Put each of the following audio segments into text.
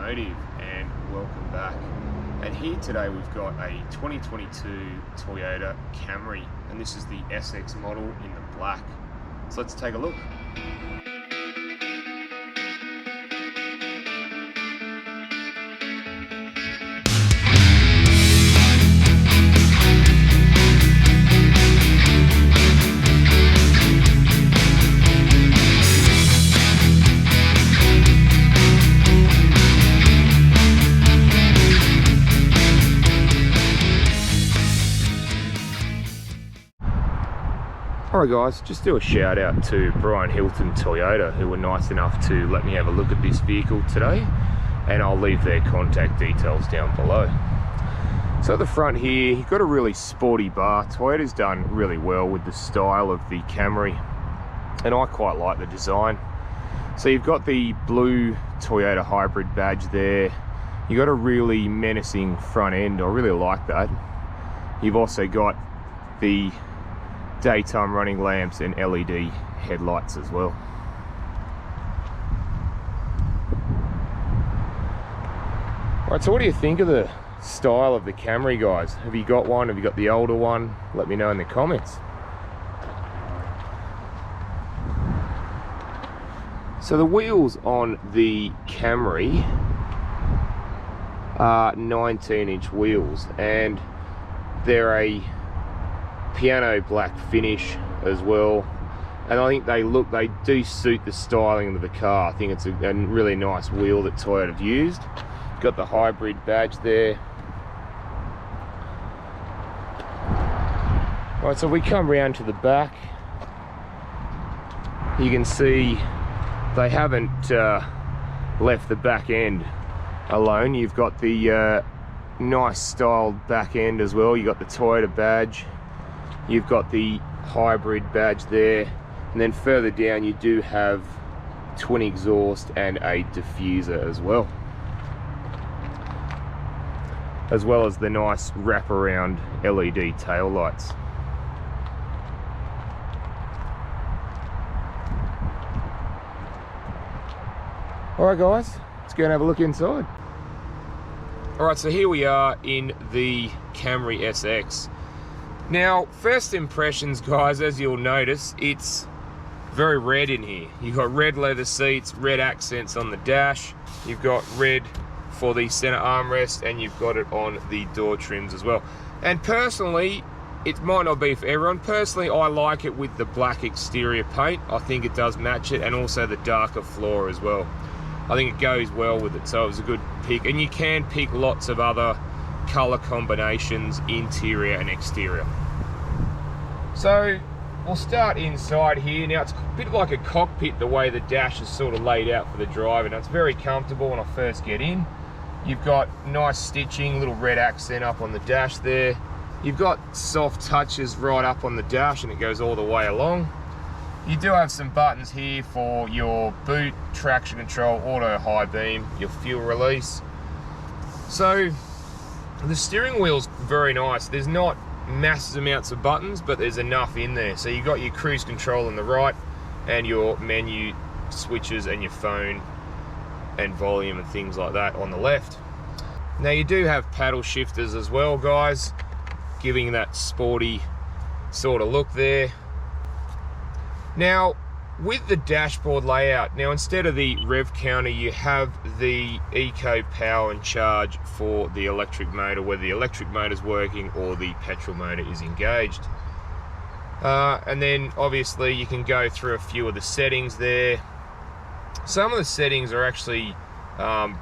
Automotive, and welcome back. And here today we've got a 2022 Toyota Camry, and this is the SX model in the black. So let's take a look. Alright guys, just do a shout out to Brian Hilton Toyota, who were nice enough to let me have a look at this vehicle today, and I'll leave their contact details down below. So at the front here, you've got a really sporty bar. Toyota's done really well with the style of the Camry, and I quite like the design. So you've got the blue Toyota hybrid badge there. You've got a really menacing front end, I really like that. You've also got the daytime running lamps and LED headlights as well. Alright, so what do you think of the style of the Camry, guys? Have you got one? Have you got the older one? Let me know in the comments. So the wheels on the Camry are 19-inch wheels, and they're a piano black finish as well, and I think they do suit the styling of the car. I think it's a really nice wheel that Toyota have used. Got the hybrid badge there. Right, so we come round to the back. You can see they haven't left the back end alone. You've got the nice styled back end as well. You've got the Toyota badge. You've got the hybrid badge there, and then further down you do have twin exhaust and a diffuser as well as the nice wraparound LED tail lights. Alright guys, let's go and have a look inside. Alright, so here we are in the Camry SX. Now, first impressions, guys, as you'll notice, it's very red in here. You've got red leather seats, red accents on the dash, you've got red for the center armrest, and you've got it on the door trims as well. And personally, it might not be for everyone. Personally, I like it with the black exterior paint. I think it does match it, and also the darker floor as well. I think it goes well with it, so it was a good pick. And you can pick lots of other color combinations, interior and exterior. So we'll start inside here. Now it's a bit like a cockpit the way the dash is sort of laid out for the driver. Now it's very comfortable when I first get in. You've got nice stitching, little red accent up on the dash there. You've got soft touches right up on the dash, and it goes all the way along. You do have some buttons here for your boot, traction control, auto high beam, your fuel release. So the steering wheel's very nice. There's not massive amounts of buttons, but there's enough in there. So you've got your cruise control on the right, and your menu switches and your phone and volume and things like that on the left. Now you do have paddle shifters as well, guys, giving that sporty sort of look there. Now, with the dashboard layout, now instead of the rev counter, you have the eco power and charge for the electric motor, whether the electric motor is working or the petrol motor is engaged. And then obviously you can go through a few of the settings there. Some of the settings are actually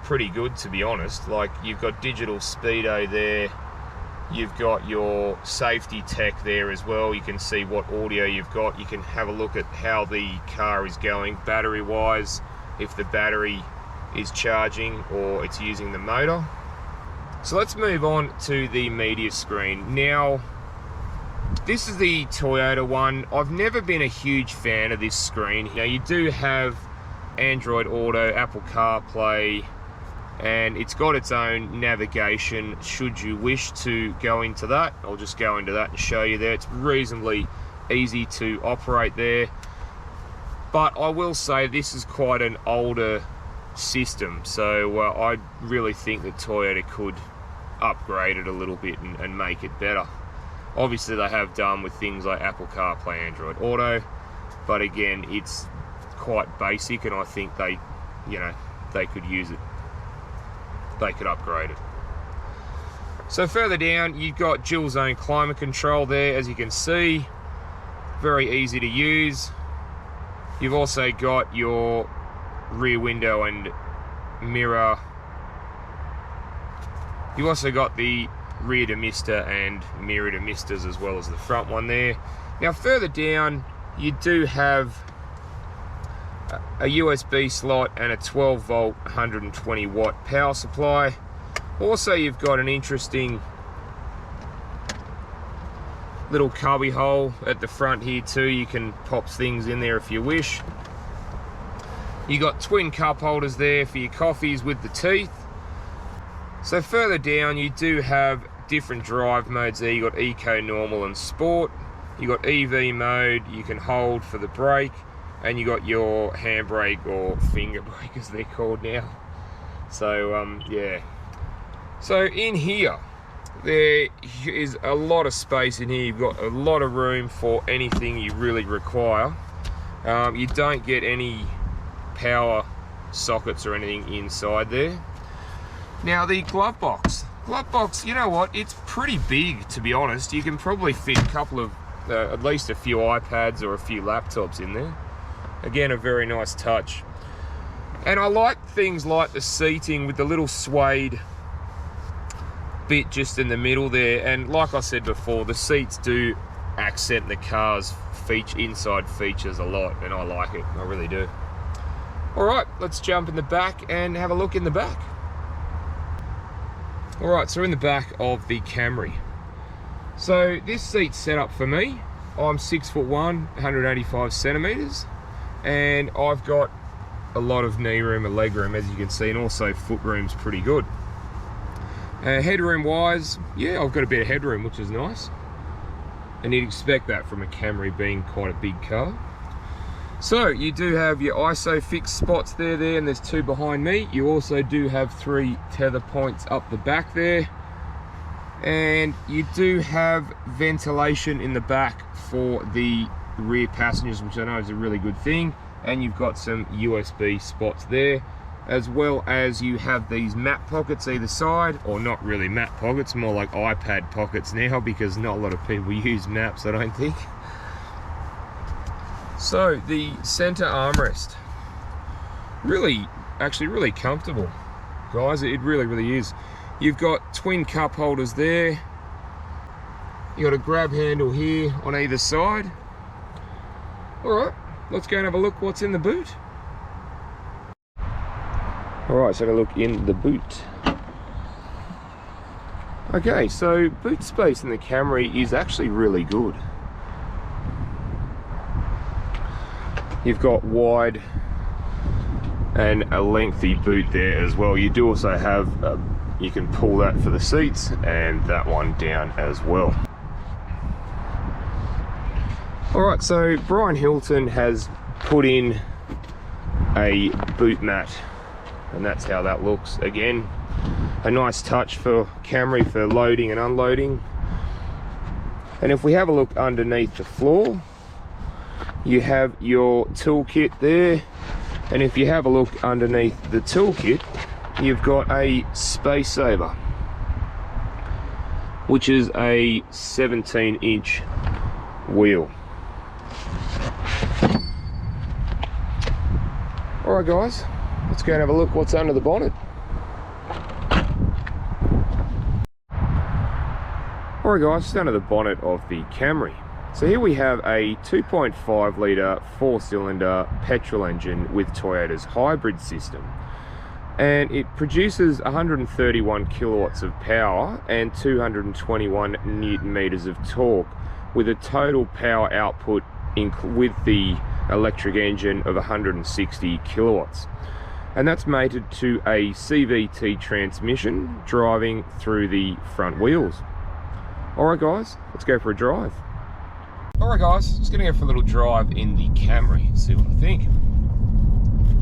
pretty good, to be honest. Like, you've got digital speedo there. You've got your safety tech there as well. You can see what audio you've got. You can have a look at how the car is going battery wise, if the battery is charging or it's using the motor. So let's move on to the media screen. Now, this is the Toyota one. I've never been a huge fan of this screen. Now you do have Android Auto, Apple CarPlay, and it's got its own navigation should you wish to go into that. I'll just go into that and show you there. It's reasonably easy to operate there, but I will say this is quite an older system. So I really think that Toyota could upgrade it a little bit and make it better. Obviously they have done with things like Apple CarPlay, Android Auto, but again, it's quite basic, and I think they, you know, they could use it. They could upgrade it. So further down, you've got dual zone climate control there, as you can see. Very easy to use. You've also got your rear window and mirror. You've also got the rear demister and mirror demisters, as well as the front one there. Now further down, you do have a USB slot and a 12 volt 120 watt power supply. Also, you've got an interesting little cubby hole at the front here too. You can pop things in there if you wish. You got twin cup holders there for your coffees with the teeth. So further down, you do have different drive modes there. You got Eco, Normal and Sport. You got EV mode, you can hold for the brake, and you got your handbrake, or finger brake as they're called now. So yeah. So in here, there is a lot of space in here. You've got a lot of room for anything you really require. You don't get any power sockets or anything inside there. Now the glove box, you know what, it's pretty big, to be honest. You can probably fit a couple of at least a few iPads or a few laptops in there. Again, a very nice touch. And I like things like the seating with the little suede bit just in the middle there. And like I said before, the seats do accent the car's inside features a lot, and I like it, I really do. All right, let's jump in the back and have a look in the back. All right, so we're in the back of the Camry. So this seat's set up for me. I'm 6'1", 185 centimeters, and I've got a lot of knee room and leg room, as you can see, and also foot room's pretty good. Headroom wise, yeah, I've got a bit of headroom, which is nice. And you'd expect that from a Camry being quite a big car. So you do have your ISOFIX spots there, and there's 2 behind me. You also do have 3 tether points up the back there. And you do have ventilation in the back for the rear passengers, which I know is a really good thing. And you've got some USB spots there, as well as you have these map pockets either side, or not really map pockets, more like iPad pockets now, because not a lot of people use maps, I don't think. So the center armrest, actually really comfortable, guys. It really is. You've got twin cup holders there. You got a grab handle here on either side. All right, let's go and have a look what's in the boot. All right, so have a look in the boot. Okay, so boot space in the Camry is actually really good. You've got wide and a lengthy boot there as well. You do also have you can pull that for the seats, and that one down as well. Alright, so Brian Hilton has put in a boot mat, and that's how that looks. Again, a nice touch for Camry for loading and unloading. And if we have a look underneath the floor, you have your toolkit there, and if you have a look underneath the toolkit, you've got a space saver, which is a 17-inch wheel. Alright guys, let's go and have a look what's under the bonnet. Alright guys, just under the bonnet of the Camry. So here we have a 2.5 litre 4-cylinder petrol engine with Toyota's hybrid system. And it produces 131 kilowatts of power and 221 newton meters of torque, with a total power output with the electric engine of 160 kilowatts. And that's mated to a CVT transmission driving through the front wheels. Alright guys, let's go for a drive. Alright guys, just gonna go for a little drive in the Camry and see what I think.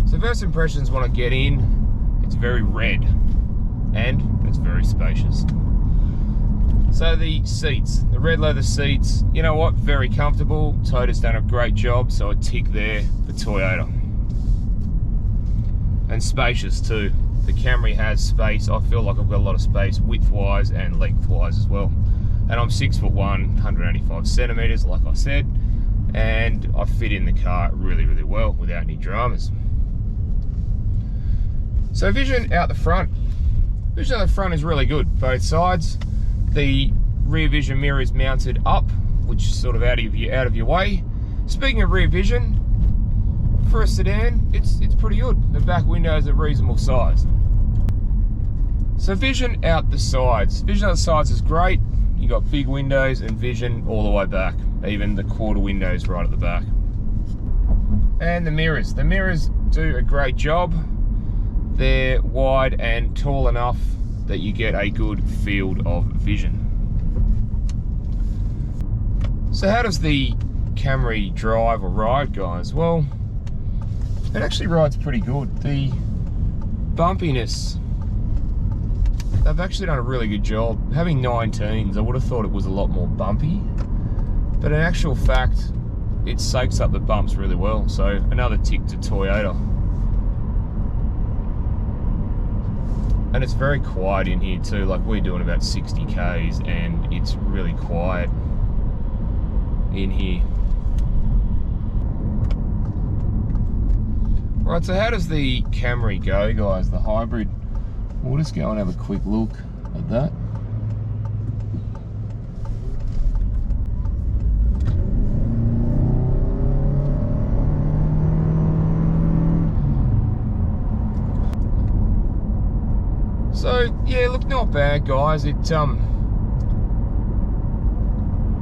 So So first impressions when I get in, it's very red and it's very spacious. So the seats, the red leather seats, you know what, very comfortable. Toyota's done a great job, so a tick there for Toyota. And spacious too. The Camry has space. I feel like I've got a lot of space width-wise and length-wise as well. And I'm 6'1", 185 centimeters, like I said, and I fit in the car really, really well without any dramas. So vision out the front. Vision out the front is really good, both sides. The rear vision mirror is mounted up, which is sort of out of your way. Speaking of rear vision, for a sedan, it's pretty good. The back windows are reasonable size. So vision out the sides. Vision out the sides is great. You got big windows and vision all the way back, even the quarter windows right at the back. And the mirrors do a great job. They're wide and tall enough that you get a good field of vision. So how does the Camry drive or ride, guys? Well, it actually rides pretty good. The bumpiness, they've actually done a really good job. Having 19s, I would have thought it was a lot more bumpy, but in actual fact, it soaks up the bumps really well. So another tick to Toyota. And it's very quiet in here too. Like, we're doing about 60 Ks and it's really quiet in here. Right, so how does the Camry go, guys, the hybrid? We'll just go and have a quick look at that. So yeah, look, not bad, guys. It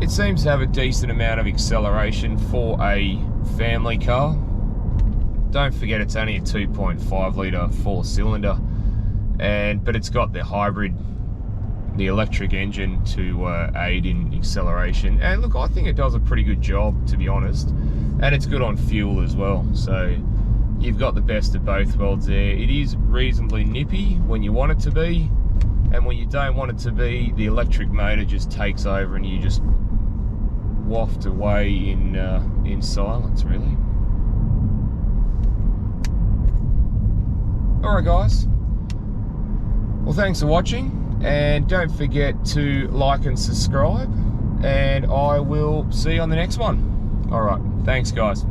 seems to have a decent amount of acceleration for a family car. Don't forget, it's only a 2.5 litre 4-cylinder, but it's got the hybrid, the electric engine to aid in acceleration. And look, I think it does a pretty good job, to be honest. And it's good on fuel as well. So you've got the best of both worlds there. It is reasonably nippy when you want it to be, and when you don't want it to be, the electric motor just takes over and you just waft away in silence, really. Alright guys, well, thanks for watching, and don't forget to like and subscribe, and I will see you on the next one. Alright, thanks guys.